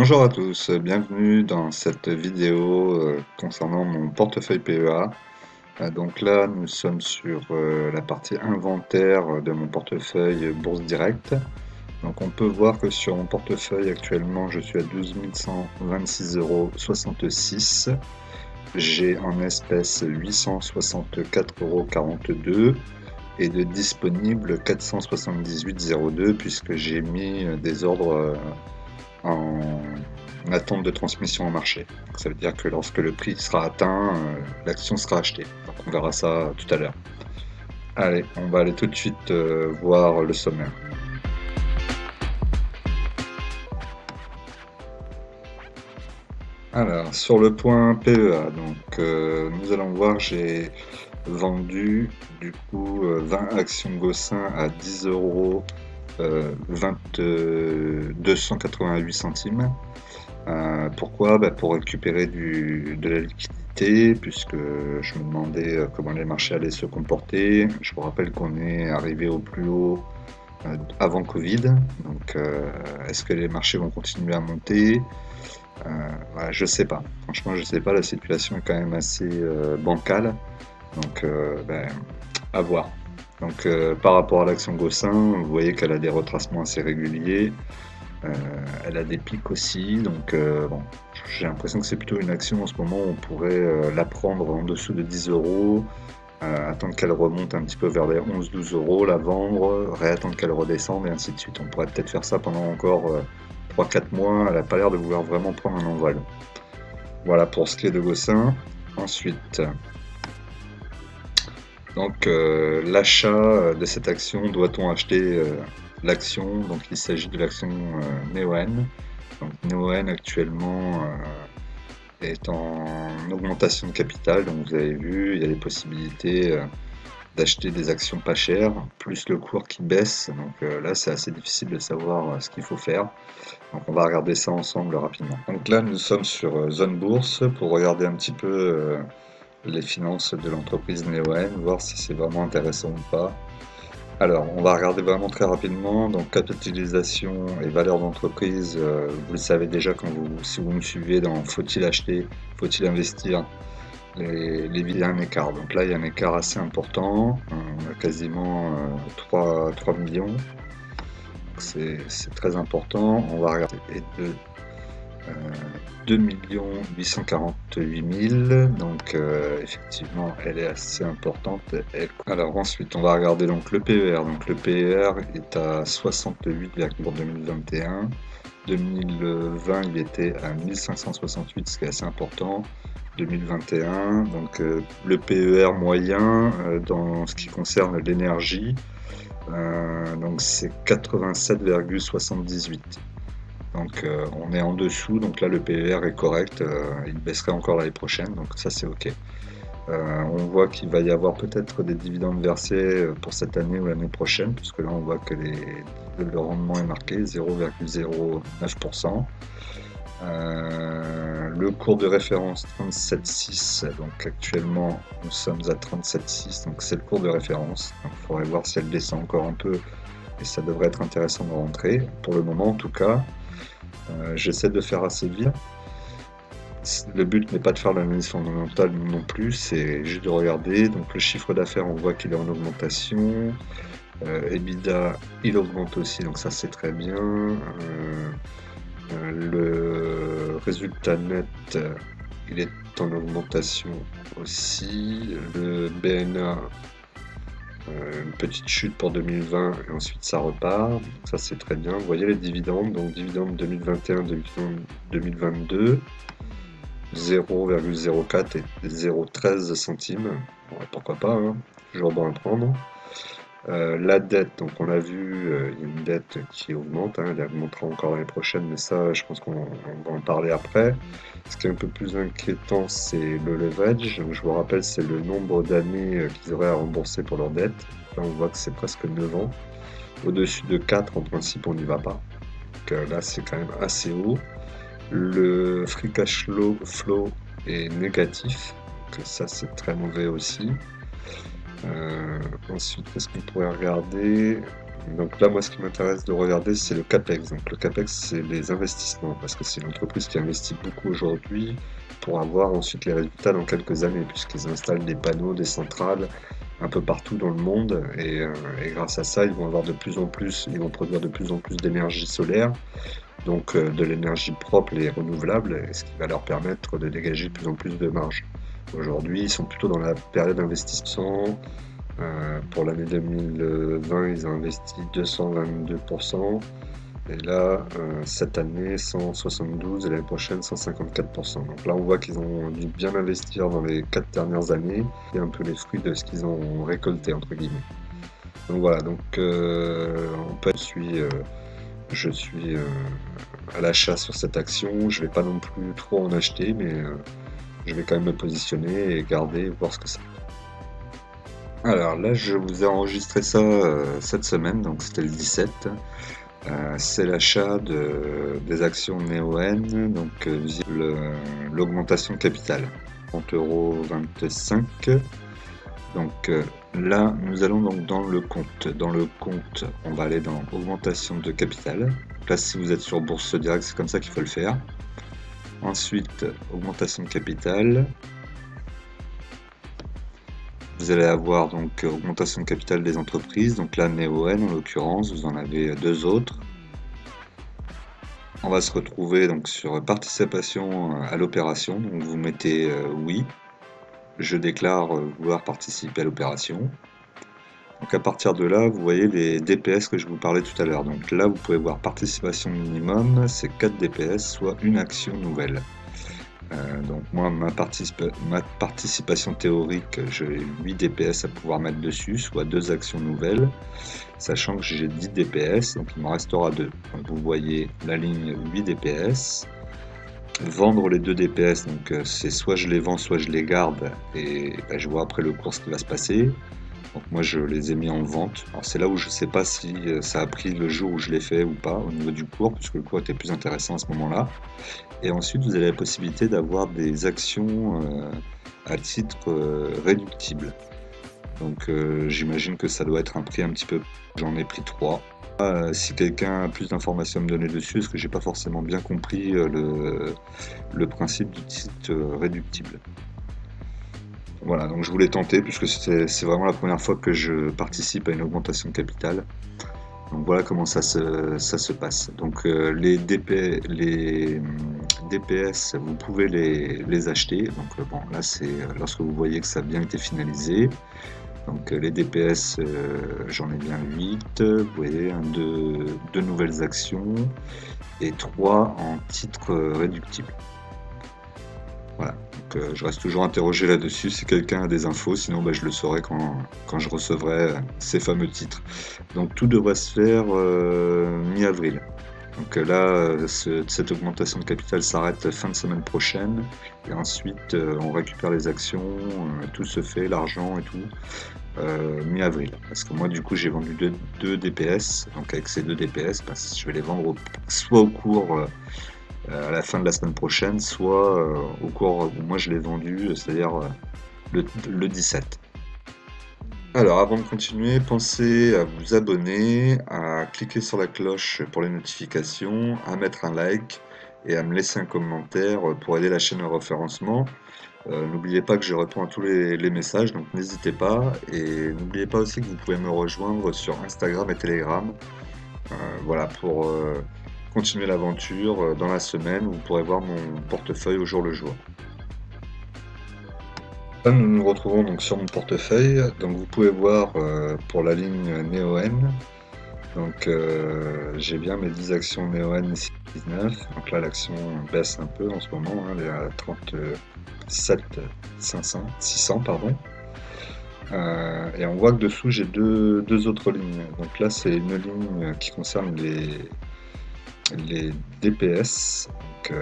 Bonjour à tous, bienvenue dans cette vidéo concernant mon portefeuille PEA. Donc là, nous sommes sur la partie inventaire de mon portefeuille Bourse Directe. Donc on peut voir que sur mon portefeuille actuellement, je suis à 12 126,66 €. J'ai en espèces 864,42 € et de disponible 478,02 puisque j'ai mis des ordres en attente de transmission au marché. Donc ça veut dire que lorsque le prix sera atteint, l'action sera achetée. Donc on verra ça tout à l'heure. Allez, on va aller tout de suite voir le sommaire. Alors, sur le point PEA, donc nous allons voir, j'ai vendu du coup 20 actions Gossin à 10 € 288 centimes. Pourquoi? Pour récupérer de la liquidité, puisque je me demandais comment les marchés allaient se comporter. Je vous rappelle qu'on est arrivé au plus haut avant Covid, donc est-ce que les marchés vont continuer à monter? Voilà, je sais pas. Franchement, je sais pas. La situation est quand même assez bancale, donc à voir. Donc par rapport à l'action Gossin, vous voyez qu'elle a des retracements assez réguliers. Elle a des pics aussi, donc bon, j'ai l'impression que c'est plutôt une action en ce moment où on pourrait la prendre en dessous de 10 €, attendre qu'elle remonte un petit peu vers les 11-12 €, la vendre, réattendre qu'elle redescende et ainsi de suite. On pourrait peut-être faire ça pendant encore 3-4 mois, elle n'a pas l'air de vouloir vraiment prendre un envol. Voilà pour ce qui est de Gossin. Ensuite, donc l'achat de cette action, doit-on acheter l'action? Donc il s'agit de l'action Neoen. Donc Neoen actuellement est en augmentation de capital, donc vous avez vu, il y a des possibilités d'acheter des actions pas chères, plus le cours qui baisse, donc là c'est assez difficile de savoir ce qu'il faut faire. Donc on va regarder ça ensemble rapidement. Donc là nous sommes sur Zone Bourse pour regarder un petit peu les finances de l'entreprise Neoen, voir si c'est vraiment intéressant ou pas. Alors, on va regarder vraiment très rapidement. Donc, capitalisation et valeur d'entreprise, vous le savez déjà si vous me suivez dans faut-il acheter, faut-il investir, il y a un écart. Donc là, il y a un écart assez important. On a quasiment 3 millions. C'est très important. On va regarder. Et de 2 848 000, donc effectivement elle est assez importante. Alors ensuite on va regarder donc le PER, donc le PER est à 68 pour 2021, 2020 il était à 1568, ce qui est assez important, 2021, donc le PER moyen dans ce qui concerne l'énergie, donc c'est 87,78. Donc on est en dessous, donc là le PER est correct, il baisserait encore l'année prochaine, donc ça c'est ok. On voit qu'il va y avoir peut-être des dividendes versés pour cette année ou l'année prochaine, puisque là on voit que le rendement est marqué 0,09%. Le cours de référence 37,6, donc actuellement nous sommes à 37,6, donc c'est le cours de référence. Donc il faudrait voir si elle descend encore un peu et ça devrait être intéressant de rentrer. Pour le moment en tout cas, j'essaie de faire assez vite. Le but n'est pas de faire l'analyse fondamentale non plus, c'est juste de regarder. Donc le chiffre d'affaires, on voit qu'il est en augmentation. EBITDA, il augmente aussi, donc ça c'est très bien. Le résultat net, il est en augmentation aussi. Le BNA, une petite chute pour 2020 et ensuite ça repart, donc ça c'est très bien. Vous voyez les dividendes, donc dividendes 2021, 2022, 0,04 et 0,13 centimes, bon, pourquoi pas, hein, toujours bon à prendre. La dette, donc on a vu, il y a une dette qui augmente, hein, elle augmentera encore l'année prochaine, mais ça je pense qu'on va en parler après. Ce qui est un peu plus inquiétant, c'est le leverage. Donc, je vous rappelle, c'est le nombre d'années qu'ils auraient à rembourser pour leur dette. Là, on voit que c'est presque 9 ans. Au-dessus de 4, en principe, on n'y va pas. Donc là, c'est quand même assez haut. Le free cash flow est négatif. Donc ça, c'est très mauvais aussi. Ensuite, qu'est-ce qu'on pourrait regarder? Donc là, moi, ce qui m'intéresse de regarder, c'est le CAPEX. Donc le CAPEX, c'est les investissements, parce que c'est une entreprise qui investit beaucoup aujourd'hui pour avoir ensuite les résultats dans quelques années, puisqu'ils installent des panneaux, des centrales un peu partout dans le monde, et grâce à ça, ils vont avoir de plus en plus, ils vont produire de plus en plus d'énergie solaire, donc de l'énergie propre et renouvelable, ce qui va leur permettre de dégager de plus en plus de marge. Aujourd'hui, ils sont plutôt dans la période d'investissement. Pour l'année 2020, ils ont investi 222%. Et là, cette année, 172 et l'année prochaine, 154%. Donc là, on voit qu'ils ont dû bien investir dans les 4 dernières années et un peu les fruits de ce qu'ils ont récolté, entre guillemets. Donc voilà, donc on peut je suis à l'achat sur cette action. Je vais pas non plus trop en acheter, mais je vais quand même me positionner et garder, voir ce que ça. Alors là, je vous ai enregistré ça cette semaine, donc c'était le 17. C'est l'achat des actions Neoen, donc l'augmentation de capital, 30,25 €. Donc là, nous allons donc dans le compte. Dans le compte, on va aller dans augmentation de capital. Donc là, si vous êtes sur Bourse Direct, c'est comme ça qu'il faut le faire. Ensuite, augmentation de capital. Vous allez avoir donc augmentation de capital des entreprises. Donc là, Neoen en l'occurrence, vous en avez deux autres. On va se retrouver donc sur participation à l'opération. Donc vous mettez oui. Je déclare vouloir participer à l'opération. Donc à partir de là, vous voyez les DPS que je vous parlais tout à l'heure. Donc là, vous pouvez voir participation minimum, c'est 4 DPS, soit une action nouvelle. Donc moi, ma participation théorique, j'ai 8 DPS à pouvoir mettre dessus, soit 2 actions nouvelles, sachant que j'ai 10 DPS, donc il m'en restera 2. Donc vous voyez la ligne 8 DPS. Vendre les 2 DPS, donc c'est soit je les vends, soit je les garde, et je vois après le cours ce qui va se passer. Donc moi je les ai mis en vente. Alors c'est là où je ne sais pas si ça a pris le jour où je l'ai fait ou pas au niveau du cours, puisque le cours était plus intéressant à ce moment-là. Et ensuite vous avez la possibilité d'avoir des actions à titre réductible. Donc j'imagine que ça doit être un prix un petit peu. J'en ai pris 3. Si quelqu'un a plus d'informations à me donner dessus, parce que j'ai pas forcément bien compris le principe du titre réductible. Voilà, donc je voulais tenter puisque c'est vraiment la première fois que je participe à une augmentation de capital. Donc voilà comment ça se passe. Donc les DPS, vous pouvez les acheter. Donc bon, là c'est lorsque vous voyez que ça a bien été finalisé. Donc les DPS, j'en ai bien 8. Vous voyez, deux nouvelles actions et 3 en titre réductible. Voilà, donc je reste toujours interrogé là-dessus si quelqu'un a des infos, sinon je le saurai quand je recevrai ces fameux titres. Donc tout devrait se faire mi-avril. Donc là, cette augmentation de capital s'arrête fin de semaine prochaine, et ensuite on récupère les actions, tout se fait, l'argent et tout, mi-avril. Parce que moi du coup j'ai vendu 2 DPS, donc avec ces 2 DPS, je vais les vendre soit au cours à la fin de la semaine prochaine, soit au cours où moi je l'ai vendu, c'est-à-dire le 17. Alors avant de continuer, pensez à vous abonner, à cliquer sur la cloche pour les notifications, à mettre un like et à me laisser un commentaire pour aider la chaîne au référencement. N'oubliez pas que je réponds à tous les messages, donc n'hésitez pas. Et n'oubliez pas aussi que vous pouvez me rejoindre sur Instagram et Telegram. Voilà, pour continuer l'aventure dans la semaine, vous pourrez voir mon portefeuille au jour le jour. Là, nous nous retrouvons donc sur mon portefeuille. Donc vous pouvez voir pour la ligne Neoen. Donc j'ai bien mes 10 actions Neoen ici 19. Donc là l'action baisse un peu en ce moment, hein, elle est à 37 600 pardon. Et on voit que dessous j'ai deux autres lignes. Donc là c'est une ligne qui concerne les DPS. Donc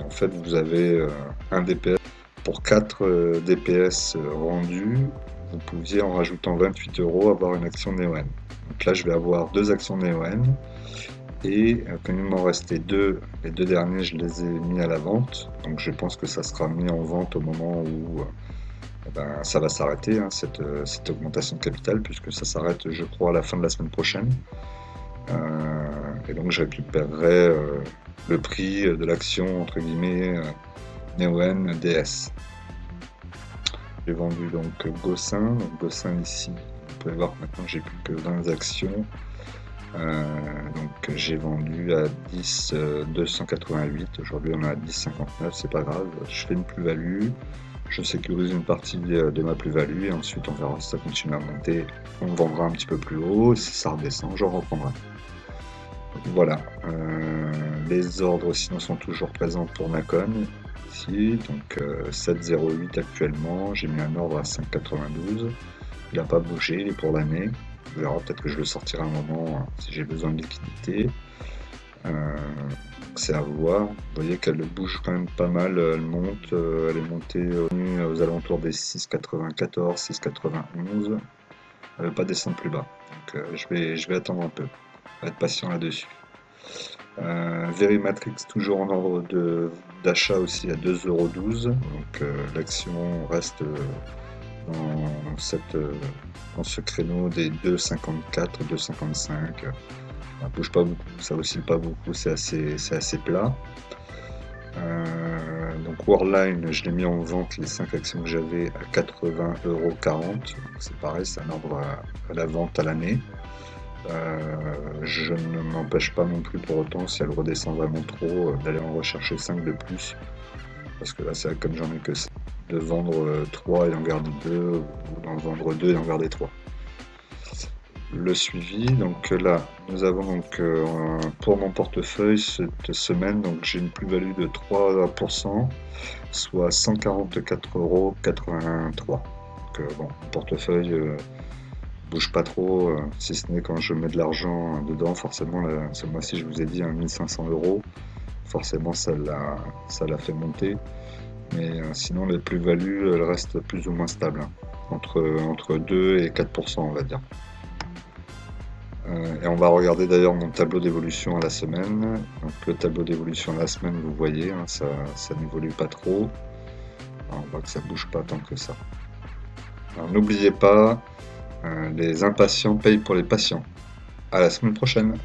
en fait vous avez un DPS pour 4 DPS rendus. Vous pouviez en rajoutant 28 € avoir une action Neoen. Donc là je vais avoir 2 actions Neoen. Et comme il m'en restait 2, les 2 derniers je les ai mis à la vente. Donc je pense que ça sera mis en vente au moment où eh ben, ça va s'arrêter, hein, cette augmentation de capital, puisque ça s'arrête, je crois, à la fin de la semaine prochaine. Et donc je récupérerai le prix de l'action, entre guillemets, Neoen DS. J'ai vendu donc Gossin. Donc Gossin ici, vous pouvez voir que maintenant j'ai plus que 20 actions. Donc j'ai vendu à 10 288. Aujourd'hui on est à 10,59. C'est pas grave. Je fais une plus-value. Je sécurise une partie de ma plus-value et ensuite on verra si ça continue à monter. On vendra un petit peu plus haut. Si ça redescend, j'en reprendrai. Voilà. Les ordres sinon sont toujours présents pour Nacon. Ici, donc 7,08 actuellement. J'ai mis un ordre à 5,92. Il n'a pas bougé, il est pour l'année. On verra, peut-être que je le sortirai un moment si j'ai besoin de liquidité. C'est à voir. Vous voyez qu'elle bouge quand même pas mal. Elle monte, elle est montée aux alentours des 6,94, 6,91. Elle ne veut pas descendre plus bas. Donc je vais attendre un peu. On va être patient là-dessus. Verimatrix toujours en ordre d'achat aussi à 2,12 €. Donc l'action reste dans ce créneau des 2,54, 2,55. Ça bouge pas beaucoup, ça oscille pas beaucoup, c'est assez plat. Donc Worldline, je l'ai mis en vente les 5 actions que j'avais à 80,40 €. C'est pareil, c'est un ordre à la vente à l'année. Je ne m'empêche pas non plus pour autant, si elle redescend vraiment trop, d'aller en rechercher 5 de plus. Parce que là, c'est comme j'en ai que 5, de vendre 3 et d'en garder 2, ou d'en vendre 2 et d'en garder 3. Le suivi, donc là, nous avons donc pour mon portefeuille cette semaine, donc j'ai une plus-value de 3%, soit 144,83 €. Donc bon, le portefeuille bouge pas trop, si ce n'est quand je mets de l'argent dedans. Forcément, ce mois-ci, je vous ai dit, 1500 €. Forcément, ça l'a fait monter. Mais sinon, les plus-values, elles restent plus ou moins stables, hein, entre 2 et 4%, on va dire. Et on va regarder d'ailleurs mon tableau d'évolution à la semaine. Donc, le tableau d'évolution à la semaine, vous voyez, hein, ça n'évolue pas trop. Alors, on voit que ça bouge pas tant que ça. Alors, n'oubliez pas, les impatients payent pour les patients. À la semaine prochaine.